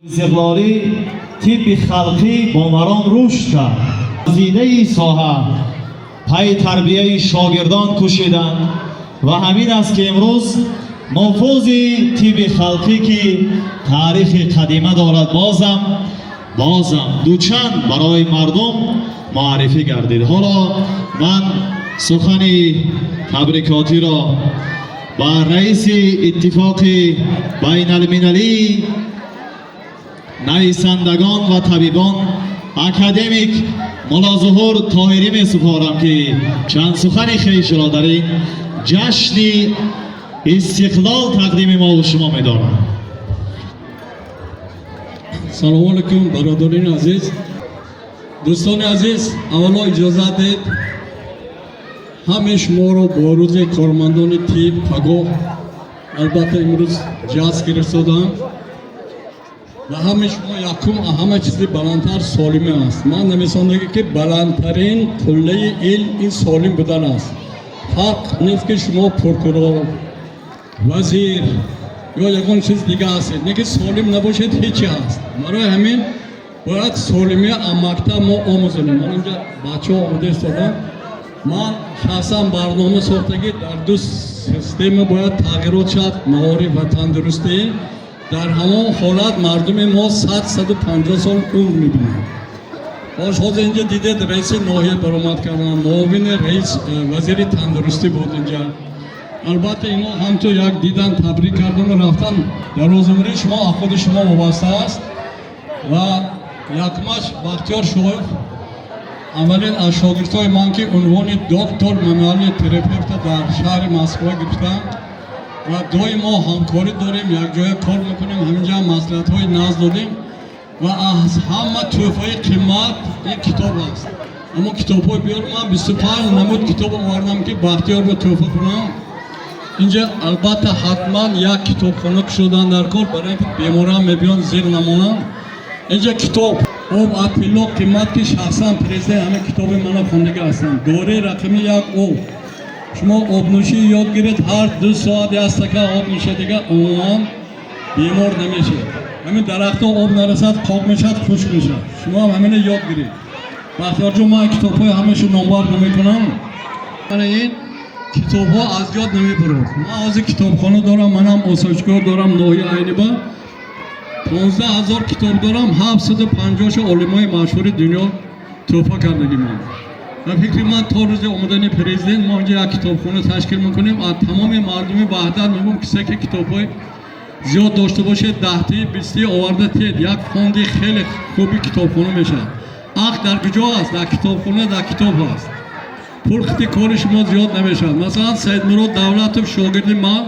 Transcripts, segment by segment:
استقلالی طب خلقی بامران رشد کرد. وسیله ساحه پای تربیه شاگردان کوشیدند و همین است که امروز نفوذ طب خلقی که تاریخ قدیمه دارد بازم دوچند برای مردم معرفی گردید. حالا من سخن تبریکاتی را با رئیس اتفاق بین المللی نویسندگان و طبیبان اکادمیک ملا ظهور طاهری می سپارم که چند سخن خویش را در این جشن استقلال تقدیم ما و شما می دارم. سلام علیکم برادران عزیز، دوستان عزیز. اولا اجازه دید همه شما را با روز کارمندان طب پگاه البته امروز جشن گرفتم و همه شما یکم همه چیزی بلندتر سالم است. من نمی‌سازم که بلندترین کله علم این سالم بودن است. فرق نیست که شما پرکرور وزیر یا یکان چیز دیگه هستید، نه که سالم نباشید هیچی هست. برای همین باید سالمی مکتب ما آموزیم. من اینجا بچه ها آموزش دادم. من شخصا برنامه ساختگی در دو سیستم باید تغییرات شد، معارف و تندرستی. در همان حالت مردم ما 100-150 سال عمر می‌بینند. باش حاضر اینجا دیدید رئیس ناحیه برآمد کردن، معاون رئیس وزیر تندرستی بود اینجا. البته اینا هم تو یک دیدن تبریک کردن و رفتن. در روزمره شما خود شما وابسته است و یکمش بختیار شویف اولین از شاگردای من که عنوان دکتر ممالی تراپیوت در شهر مسکو گرفتم و دوی ما همکاری داریم، یک جای کار میکنیم، همینجا مصلحت های نزد دادیم و از همه تحفه قیمت این کتاب است. اما کتاب های بیار من 25 نمود کتاب آوردم که بختیار رو تحفه کنم. اینجا البته حتما یک کتاب خانه شدن در کار برای اینکه بیماران میبیان زیر نمونم. اینجا کتاب اوب اطلاع قیمت که شخصا پریزده همه کتاب من خوندگی هستم. دوره رقمی یک اوب. شما آب نوشی یاد گیرید، هر 2 ساعت یا استکان آب میشه دیگه عموما بیمار نمیشه. همین درخت آب نرسد خاک میشد، خشک میشه. شما هم همین یاد گیرید. بختیار جون من کتاب های همشون نمبر نمیکنم. برای این کتاب ها از یاد نمیبرم. من از کتابخانه دارم، منم آسایشگاه دارم ناحیه عینبا. 15000 کتاب دارم، 750 علمای مشهور دنیا تحفه کردگی من. و فکر من تا روز آمدن پرزیدنت ما اینجا یک کتابخانه تشکیل میکنیم. از تمام مردم وحدت میگم کسی که کتاب‌های زیاد داشته باشه 10 تا 20 تا آورده تید یک فوند خیلی خوبی کتابخانه میشه. اخ در کجا است؟ در کتابخانه، در کتاب است. پول خطی کار شما زیاد نمیشه. مثلا سید مراد دولتوف شاگرد ما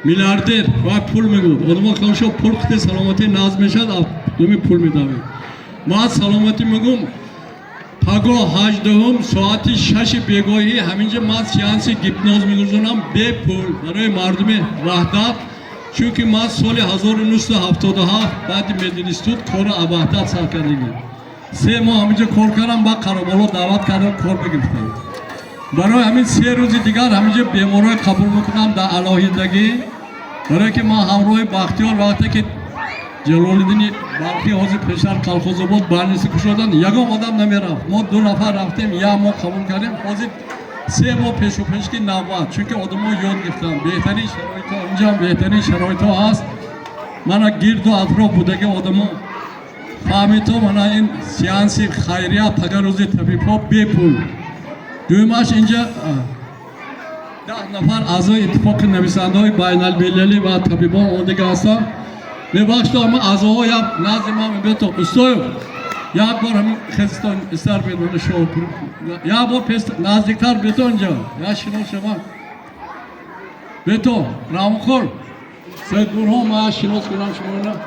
میلیاردر و پول میگود. آدم کامشو پول خطی سلامتی ناز میشد، دومی پول میداوی. ما سلامتی میگم پگاه 18 ساعت 6 بیگاهی همینجا من سیانس گیپنوز میگذارم به پول برای مردم وحدت. چونکه من سال 1977 بعد مدینستود کار وحدت سر کردیم. 3 ماه همینجا کار کردم، با قرابالا دعوت کردم کار بگرفتم. برای همین 3 روز دیگر همینجا بیمارای قبول میکنم در علاهیدگی. برای که ما همراه بختیار وقتی که جلال‌الدین بلخی حاضر پسر کلخوز بود برنیسی کشودن، یگان آدم نمیرفت. ما 2 نفر رفتیم، یک ما قبول کردیم. حاضر 3 ماه پیش و پیش که نبود، چون آدم ها یاد گرفتن. بهترین شرایط ها اینجا بهترین شرایط ها هست. من گرد و اطراف بودگی آدم ها فهمید تو من این سیانسی خیریه پگر روزی طبیب ها بی پول. دویمش اینجا 10 نفر اعضای اتفاق نویسنده های بین المللی و طبیبان آمدگی هستن. میبخشید اما اعضاها یک نزد ما میبینید استوی یک بار همین خستان استر بیدونه شو یک بار پیست نزدیکتر بیتو اینجا یا شنو شما بیتو رامخور سید برها ما شنوز کنم شما نه.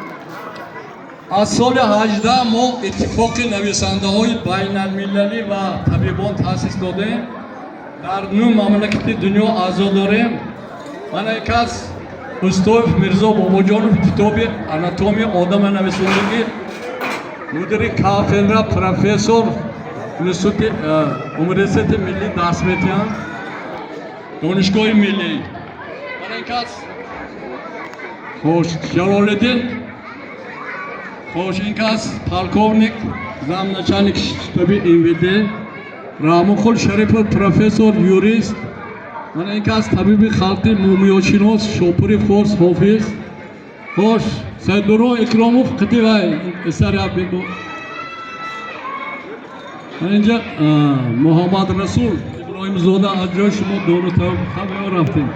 از سال 18 ما اتفاق نویسنده های بین المللی و طبیبان تاسیس دادیم. در 9 مملکت دنیا اعضا داریم. من یک از استوف میرزا باباجانov کتاب آناتومی آدم نویسندگی، مدیر کافدرا پروفسور انستیتوت ملی دستمیتیان دانشگاه ملی. من یک از خوش جلال‌الدین خوش این کس پالکورنیک زمانچانیک штаби МВД Рамухул Шарипов профессор юрист من این کس طبیب خلقی مومیوشینوس شوپوری فورس حافظ خوش سیدورو اکراموف قطیوه اثر عبدالبو اینجا محمد رسول ابراهیم زاده از جای شما دونو خبر رفتیم